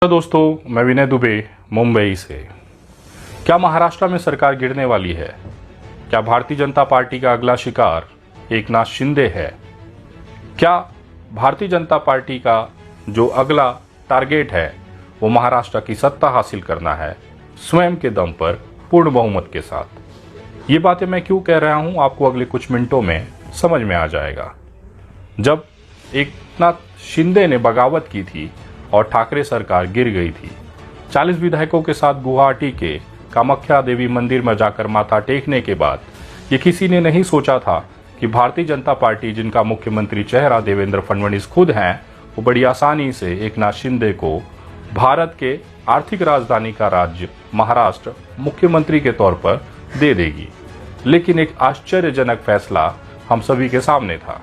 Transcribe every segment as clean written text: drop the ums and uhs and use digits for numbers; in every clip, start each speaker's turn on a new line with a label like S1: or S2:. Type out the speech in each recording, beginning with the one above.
S1: Hello दोस्तों, मैं विनय दुबे मुंबई से। क्या महाराष्ट्र में सरकार गिरने वाली है? क्या भारतीय जनता पार्टी का अगला शिकार एकनाथ शिंदे है? क्या भारतीय जनता पार्टी का जो अगला टारगेट है वो महाराष्ट्र की सत्ता हासिल करना है स्वयं के दम पर पूर्ण बहुमत के साथ? ये बातें मैं क्यों कह रहा हूँ आपको अगले कुछ मिनटों में समझ में आ जाएगा। जब एकनाथ शिंदे ने बगावत की थी और ठाकरे सरकार गिर गई थी, 40 विधायकों के साथ गुवाहाटी के कामाख्या देवी मंदिर में जाकर माथा टेकने के बाद ये किसी ने नहीं सोचा था कि भारतीय जनता पार्टी, जिनका मुख्यमंत्री चेहरा देवेंद्र फडणवीस खुद हैं, वो बड़ी आसानी से एकनाथ शिंदे को भारत के आर्थिक राजधानी का राज्य महाराष्ट्र मुख्यमंत्री के तौर पर दे देगी। लेकिन एक आश्चर्यजनक फैसला हम सभी के सामने था।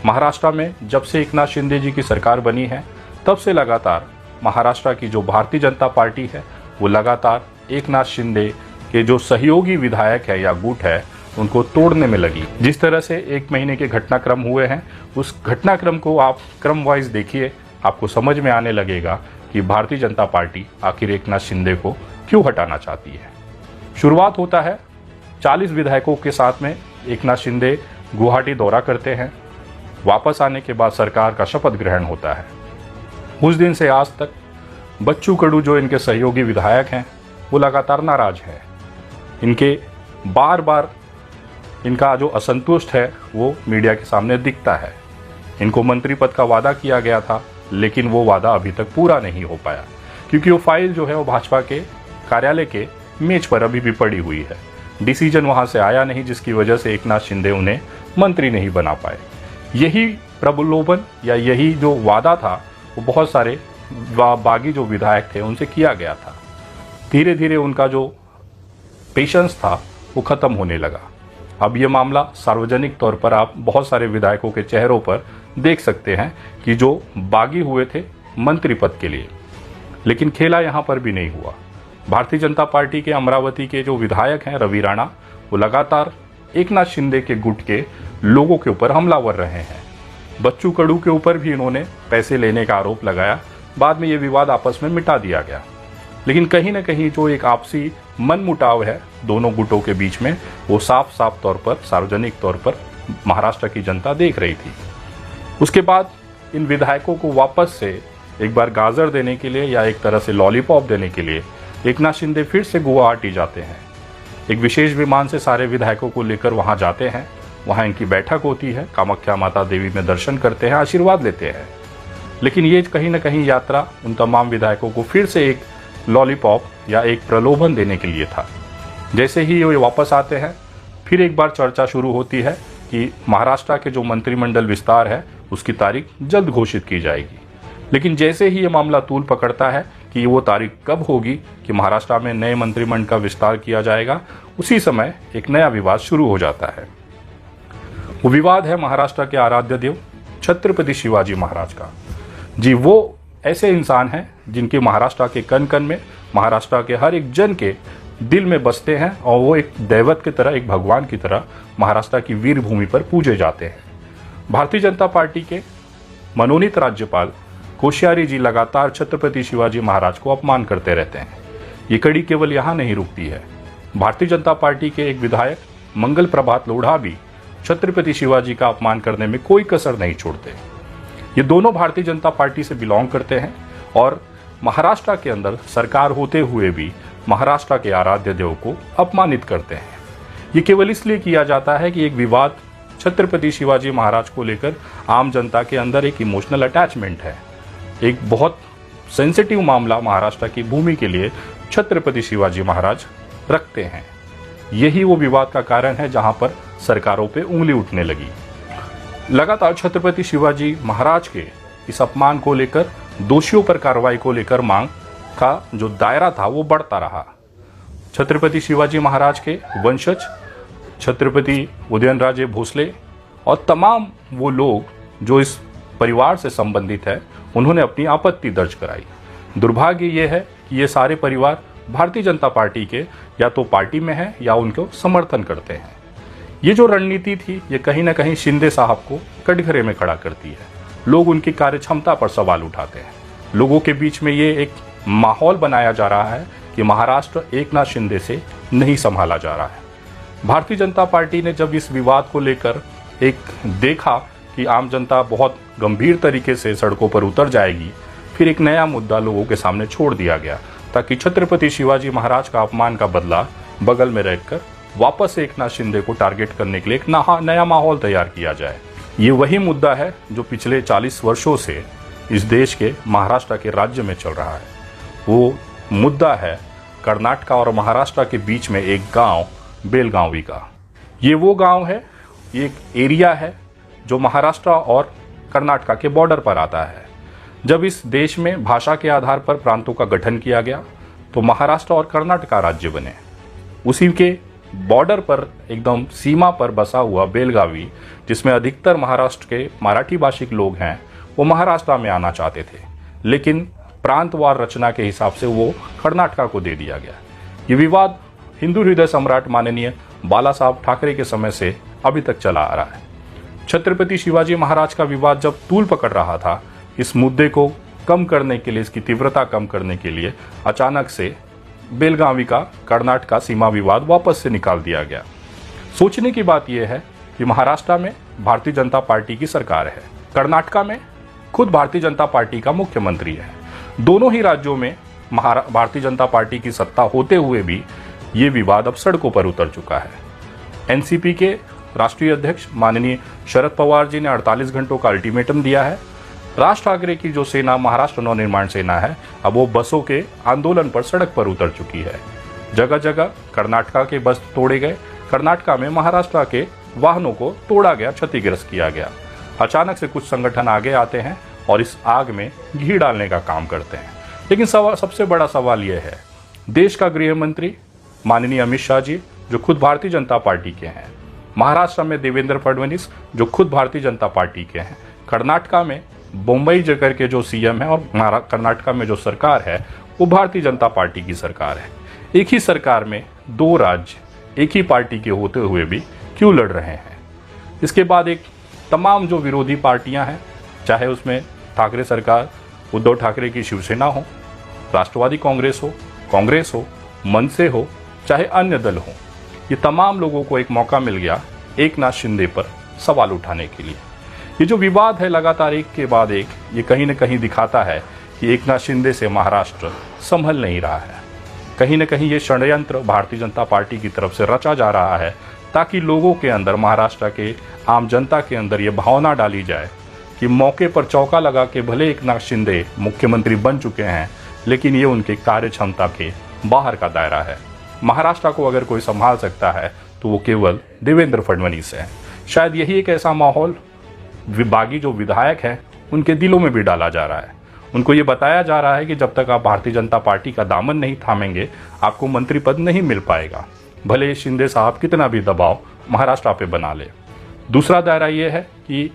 S1: महाराष्ट्र में जब से एकनाथ शिंदे जी की सरकार बनी है, तब से लगातार महाराष्ट्र की जो भारतीय जनता पार्टी है वो लगातार एकनाथ शिंदे के जो सहयोगी विधायक है या गुट है उनको तोड़ने में लगी। जिस तरह से एक महीने के घटनाक्रम हुए हैं, उस घटनाक्रम को आप क्रम वाइज देखिए, आपको समझ में आने लगेगा कि भारतीय जनता पार्टी आखिर एकनाथ शिंदे को क्यों हटाना चाहती है। शुरुआत होता है 40 विधायकों के साथ में एकनाथ शिंदे गुवाहाटी दौरा करते हैं। वापस आने के बाद सरकार का शपथ ग्रहण होता है। उस दिन से आज तक बच्चू कडू, जो इनके सहयोगी विधायक हैं, वो लगातार नाराज हैं। इनके बार बार इनका जो असंतुष्ट है वो मीडिया के सामने दिखता है। इनको मंत्री पद का वादा किया गया था, लेकिन वो वादा अभी तक पूरा नहीं हो पाया, क्योंकि वो फाइल जो है वो भाजपा के कार्यालय के मेज पर अभी भी पड़ी हुई है। डिसीजन वहां से आया नहीं, जिसकी वजह से एकनाथ शिंदे उन्हें मंत्री नहीं बना पाए। यही प्रलोभन या यही जो वादा था वो बहुत सारे बागी जो विधायक थे उनसे किया गया था। धीरे धीरे उनका जो पेशेंस था वो खत्म होने लगा। अब ये मामला सार्वजनिक तौर पर आप बहुत सारे विधायकों के चेहरों पर देख सकते हैं कि जो बागी हुए थे मंत्री पद के लिए। लेकिन खेला यहाँ पर भी नहीं हुआ। भारतीय जनता पार्टी के अमरावती के जो विधायक हैं रवि राणा, वो लगातार एकनाथ शिंदे के गुट के लोगों के ऊपर हमलावर रहे हैं। बच्चू कडू के ऊपर भी इन्होंने पैसे लेने का आरोप लगाया। बाद में ये विवाद आपस में मिटा दिया गया। लेकिन कहीं ना कहीं जो एक आपसी मनमुटाव है दोनों गुटों के बीच में, वो साफ साफ तौर पर सार्वजनिक तौर पर महाराष्ट्र की जनता देख रही थी। उसके बाद इन विधायकों को वापस से एक बार गाजर देने के लिए या एक तरह से लॉलीपॉप देने के लिए एकनाथ शिंदे फिर से गुवाहाटी जाते हैं। एक विशेष विमान से सारे विधायकों को लेकर वहां जाते हैं। वहां इनकी बैठक होती है, कामाख्या माता देवी में दर्शन करते हैं, आशीर्वाद लेते हैं। लेकिन ये कहीं ना कहीं यात्रा उन तमाम विधायकों को फिर से एक लॉलीपॉप या एक प्रलोभन देने के लिए था। जैसे ही ये वापस आते हैं, फिर एक बार चर्चा शुरू होती है कि महाराष्ट्र के जो मंत्रिमंडल विस्तार है उसकी तारीख जल्द घोषित की जाएगी। लेकिन जैसे ही ये मामला तूल पकड़ता है कि वो तारीख कब होगी कि महाराष्ट्र में नए मंत्रिमंडल का विस्तार किया जाएगा, उसी समय एक नया विवाद शुरू हो जाता है। वो विवाद है महाराष्ट्र के आराध्य देव छत्रपति शिवाजी महाराज का। जी, वो ऐसे इंसान हैं जिनके महाराष्ट्र के कण कण में, महाराष्ट्र के हर एक जन के दिल में बसते हैं और वो एक दैवत की तरह, एक भगवान की तरह महाराष्ट्र की वीर भूमि पर पूजे जाते हैं। भारतीय जनता पार्टी के मनोनीत राज्यपाल कोश्यारी जी लगातार छत्रपति शिवाजी महाराज को अपमान करते रहते हैं। ये कड़ी केवल यहाँ नहीं रुकती है। भारतीय जनता पार्टी के एक विधायक मंगल प्रभात लोढ़ा भी छत्रपति शिवाजी का अपमान करने में कोई कसर नहीं छोड़ते। ये दोनों भारतीय जनता पार्टी से बिलोंग करते हैं और महाराष्ट्र के अंदर सरकार होते हुए भी महाराष्ट्र के आराध्य देव को अपमानित करते हैं। ये केवल इसलिए किया जाता है कि एक विवाद छत्रपति शिवाजी महाराज को लेकर आम जनता के अंदर एक इमोशनल अटैचमेंट है। एक बहुत सेंसिटिव मामला महाराष्ट्र की भूमि के लिए छत्रपति शिवाजी महाराज रखते हैं। यही वो विवाद का कारण है जहां पर सरकारों पे उंगली उठने लगी। लगातार छत्रपति शिवाजी महाराज के इस अपमान को लेकर, दोषियों पर कार्रवाई को लेकर मांग का जो दायरा था वो बढ़ता रहा। छत्रपति शिवाजी महाराज के वंशज छत्रपति उदयनराजे भोसले और तमाम वो लोग जो इस परिवार से संबंधित है, उन्होंने अपनी आपत्ति दर्ज कराई। दुर्भाग्य ये है कि ये सारे परिवार भारतीय जनता पार्टी के या तो पार्टी में है या उनको समर्थन करते हैं। ये जो रणनीति थी ये कहीं ना कहीं शिंदे साहब को कटघरे में खड़ा करती है। लोग उनकी कार्यक्षमता पर सवाल उठाते हैं। लोगों के बीच में ये एक माहौल बनाया जा रहा है कि महाराष्ट्र एकनाथ शिंदे से नहीं संभाला जा रहा है। भारतीय जनता पार्टी ने जब इस विवाद को लेकर एक देखा कि आम जनता बहुत गंभीर तरीके से सड़कों पर उतर जाएगी, फिर एक नया मुद्दा लोगों के सामने छोड़ दिया गया ताकि छत्रपति शिवाजी महाराज का अपमान का बदला बगल में रखकर वापस एकनाथ शिंदे को टारगेट करने के लिए एक नया माहौल तैयार किया जाए। ये वही मुद्दा है जो पिछले 40 वर्षों से इस देश के महाराष्ट्र के राज्य में चल रहा है। वो मुद्दा है कर्नाटक और महाराष्ट्र के बीच में एक गांव बेलगावी का। ये वो गांव है, ये एक एरिया है जो महाराष्ट्र और कर्नाटक के बॉर्डर पर आता है। जब इस देश में भाषा के आधार पर प्रांतों का गठन किया गया तो महाराष्ट्र और कर्नाटक राज्य बने। उसी के बॉर्डर पर एकदम सीमा पर बसा हुआ बेलगावी, जिसमें अधिकतर महाराष्ट्र के मराठी भाषिक लोग हैं, वो महाराष्ट्र में आना चाहते थे, लेकिन प्रांतवार रचना के हिसाब से वो कर्नाटक को दे दिया गया। ये विवाद हिंदू हृदय सम्राट माननीय बाला साहब ठाकरे के समय से अभी तक चला आ रहा है। छत्रपति शिवाजी महाराज का विवाद जब तूल पकड़ रहा था, इस मुद्दे को कम करने के लिए, इसकी तीव्रता कम करने के लिए अचानक से बेलगावी का कर्नाटक का सीमा विवाद वापस से निकाल दिया गया। सोचने की बात यह है कि महाराष्ट्र में भारतीय जनता पार्टी की सरकार है, कर्नाटक में खुद भारतीय जनता पार्टी का मुख्यमंत्री है। दोनों ही राज्यों में भारतीय जनता पार्टी की सत्ता होते हुए भी ये विवाद अब सड़कों पर उतर चुका है। एनसीपी के राष्ट्रीय अध्यक्ष माननीय शरद पवार जी ने 48 घंटों का अल्टीमेटम दिया है। राज ठाकरे की जो सेना महाराष्ट्र नवनिर्माण सेना है, अब वो बसों के आंदोलन पर सड़क पर उतर चुकी है। जगह जगह कर्नाटक के बस तोड़े गए, कर्नाटक में महाराष्ट्र के वाहनों को तोड़ा गया, क्षतिग्रस्त किया गया। अचानक से कुछ संगठन आगे आते हैं और इस आग में घी डालने का काम करते हैं। लेकिन सबसे बड़ा सवाल यह है, देश का गृह मंत्री माननीय अमित शाह जी जो खुद भारतीय जनता पार्टी के हैं, महाराष्ट्र में देवेंद्र फडणवीस जो खुद भारतीय जनता पार्टी के हैं, कर्नाटक में बम्बई जगह के जो सीएम है और कर्नाटक में जो सरकार है वो भारतीय जनता पार्टी की सरकार है। एक ही सरकार में दो राज्य एक ही पार्टी के होते हुए भी क्यों लड़ रहे हैं? इसके बाद एक तमाम जो विरोधी पार्टियां हैं, चाहे उसमें ठाकरे सरकार, उद्धव ठाकरे की शिवसेना हो, राष्ट्रवादी कांग्रेस हो, मनसे हो, चाहे अन्य दल हो, ये तमाम लोगों को एक मौका मिल गया एकनाथ शिंदे पर सवाल उठाने के लिए। ये जो विवाद है लगातार एक के बाद एक, ये कहीं न कहीं दिखाता है कि एकनाथ शिंदे से महाराष्ट्र संभल नहीं रहा है। कहीं न कहीं ये षड्यंत्र भारतीय जनता पार्टी की तरफ से रचा जा रहा है ताकि लोगों के अंदर, महाराष्ट्र के आम जनता के अंदर ये भावना डाली जाए कि मौके पर चौका लगा के भले एकनाथ शिंदे मुख्यमंत्री बन चुके हैं, लेकिन ये उनके कार्य क्षमता के बाहर का दायरा है। महाराष्ट्र को अगर कोई संभाल सकता है तो वो केवल देवेंद्र फडणवीस है। शायद यही एक ऐसा माहौल बागी जो विधायक हैं उनके दिलों में भी डाला जा रहा है। उनको ये बताया जा रहा है कि जब तक आप भारतीय जनता पार्टी का दामन नहीं थामेंगे, आपको मंत्री पद नहीं मिल पाएगा, भले शिंदे साहब कितना भी दबाव महाराष्ट्र पे बना ले। दूसरा दायरा ये है कि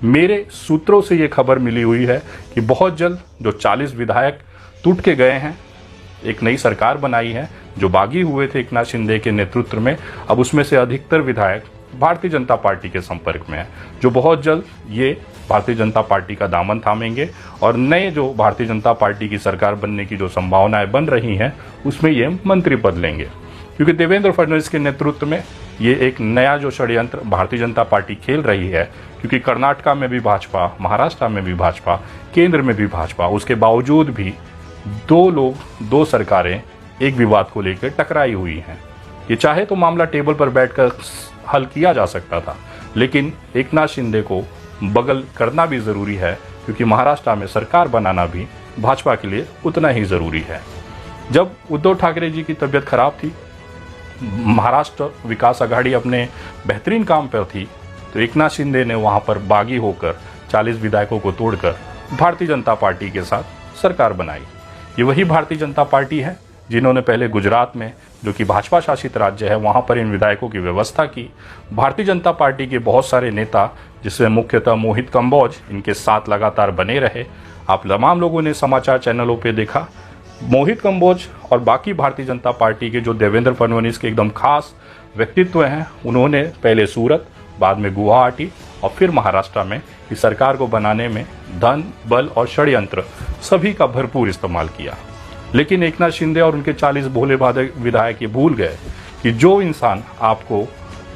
S1: मेरे सूत्रों से ये खबर मिली हुई है कि बहुत जल्द जो 40 विधायक टूट के गए हैं, एक नई सरकार बनाई है जो बागी हुए थे एकनाथ शिंदे के नेतृत्व में, अब उसमें से अधिकतर विधायक भारतीय जनता पार्टी के संपर्क में है, जो बहुत जल्द ये भारतीय जनता पार्टी का दामन थामेंगे और नए जो भारतीय जनता पार्टी की सरकार बनने की जो संभावनाएं बन रही हैं उसमें ये मंत्री पद लेंगे। क्योंकि देवेंद्र फडणवीस के नेतृत्व में ये एक नया जो षड्यंत्र भारतीय जनता पार्टी खेल रही है, क्योंकि कर्नाटक में भी भाजपा, महाराष्ट्र में भी भाजपा, केंद्र में भी भाजपा, उसके बावजूद भी दो सरकारें एक विवाद को लेकर टकराई हुई हैं। ये चाहे तो मामला टेबल पर बैठकर हल किया जा सकता था, लेकिन एकनाथ शिंदे को बगल करना भी जरूरी है, क्योंकि महाराष्ट्र में सरकार बनाना भी भाजपा के लिए उतना ही जरूरी है। जब उद्धव ठाकरे जी की तबीयत खराब थी, महाराष्ट्र विकास आघाड़ी अपने बेहतरीन काम पर थी, तो एकनाथ शिंदे ने वहां पर बागी होकर 40 विधायकों को तोड़कर भारतीय जनता पार्टी के साथ सरकार बनाई। ये वही भारतीय जनता पार्टी है जिन्होंने पहले गुजरात में, जो कि भाजपा शासित राज्य है, वहां पर इन विधायकों की व्यवस्था की। भारतीय जनता पार्टी के बहुत सारे नेता, जिसमें मुख्यतः मोहित कंबोज, इनके साथ लगातार बने रहे। आप तमाम लोगों ने समाचार चैनलों पे देखा, मोहित कंबोज और बाकी भारतीय जनता पार्टी के जो देवेंद्र फडणवीस के एकदम खास व्यक्तित्व हैं, उन्होंने पहले सूरत, बाद में गुवाहाटी और फिर महाराष्ट्र में इस सरकार को बनाने में धन, बल और षड्यंत्र सभी का भरपूर इस्तेमाल किया। लेकिन एकनाथ शिंदे और उनके 40 भोले भाले विधायक ये भूल गए कि जो इंसान आपको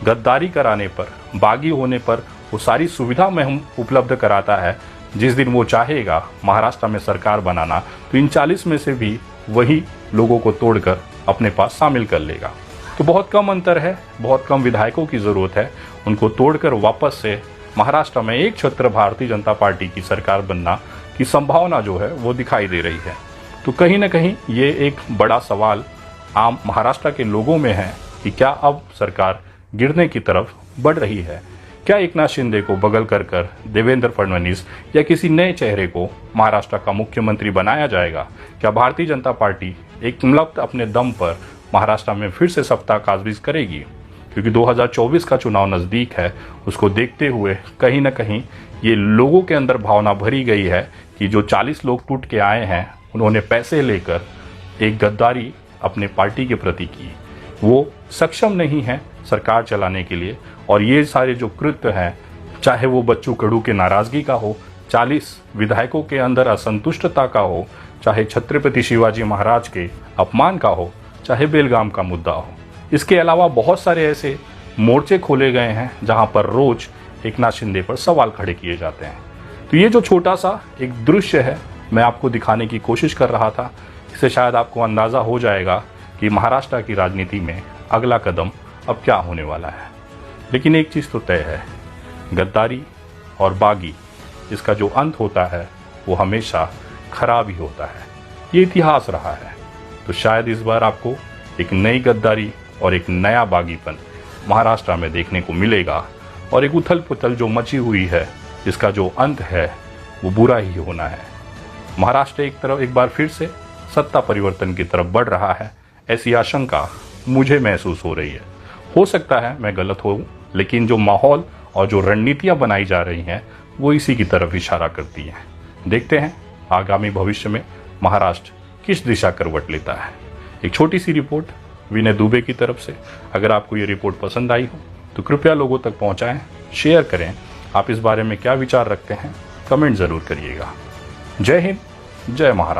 S1: गद्दारी कराने पर, बागी होने पर वो सारी सुविधा में उपलब्ध कराता है, जिस दिन वो चाहेगा महाराष्ट्र में सरकार बनाना, तो इन 40 में से भी वही लोगों को तोड़कर अपने पास शामिल कर लेगा। तो बहुत कम अंतर है, बहुत कम विधायकों की ज़रूरत है उनको तोड़कर वापस से महाराष्ट्र में एक छत्र भारतीय जनता पार्टी की सरकार बनना की संभावना जो है वो दिखाई दे रही है। तो कहीं ना कहीं ये एक बड़ा सवाल आम महाराष्ट्र के लोगों में है कि क्या अब सरकार गिरने की तरफ बढ़ रही है? क्या एकनाथ शिंदे को बगल कर देवेंद्र फडणवीस या किसी नए चेहरे को महाराष्ट्र का मुख्यमंत्री बनाया जाएगा? क्या भारतीय जनता पार्टी एक मतलब अपने दम पर महाराष्ट्र में फिर से सत्ता काबीज करेगी? क्योंकि 2024 का चुनाव नज़दीक है, उसको देखते हुए कहीं ना कहीं ये लोगों के अंदर भावना भरी गई है कि जो 40 लोग टूट के आए हैं, उन्होंने पैसे लेकर एक गद्दारी अपने पार्टी के प्रति की, वो सक्षम नहीं है सरकार चलाने के लिए। और ये सारे जो कृत्य हैं, चाहे वो बच्चू कडू के नाराज़गी का हो, 40 विधायकों के अंदर असंतुष्टता का हो, चाहे छत्रपति शिवाजी महाराज के अपमान का हो, चाहे बेलगाम का मुद्दा हो, इसके अलावा बहुत सारे ऐसे मोर्चे खोले गए हैं जहां पर रोज एकनाथ शिंदे पर सवाल खड़े किए जाते हैं। तो ये जो छोटा सा एक दृश्य है, मैं आपको दिखाने की कोशिश कर रहा था। इससे शायद आपको अंदाज़ा हो जाएगा कि महाराष्ट्र की राजनीति में अगला कदम अब क्या होने वाला है। लेकिन एक चीज़ तो तय है, गद्दारी और बागी इसका जो अंत होता है वो हमेशा खराब ही होता है। ये इतिहास रहा है। तो शायद इस बार आपको एक नई गद्दारी और एक नया बागीपन महाराष्ट्र में देखने को मिलेगा, और एक उथल पुथल जो मची हुई है, इसका जो अंत है वो बुरा ही होना है। महाराष्ट्र एक बार फिर से सत्ता परिवर्तन की तरफ बढ़ रहा है, ऐसी आशंका मुझे महसूस हो रही है। हो सकता है मैं गलत हूँ, लेकिन जो माहौल और जो रणनीतियाँ बनाई जा रही हैं वो इसी की तरफ इशारा करती हैं। देखते हैं आगामी भविष्य में महाराष्ट्र किस दिशा करवट लेता है। एक छोटी सी रिपोर्ट विनय दुबे की तरफ से। अगर आपको ये रिपोर्ट पसंद आई हो तो कृपया लोगों तक पहुंचाएं, शेयर करें। आप इस बारे में क्या विचार रखते हैं कमेंट ज़रूर करिएगा। जय हिंद, जय महाराष्ट्र।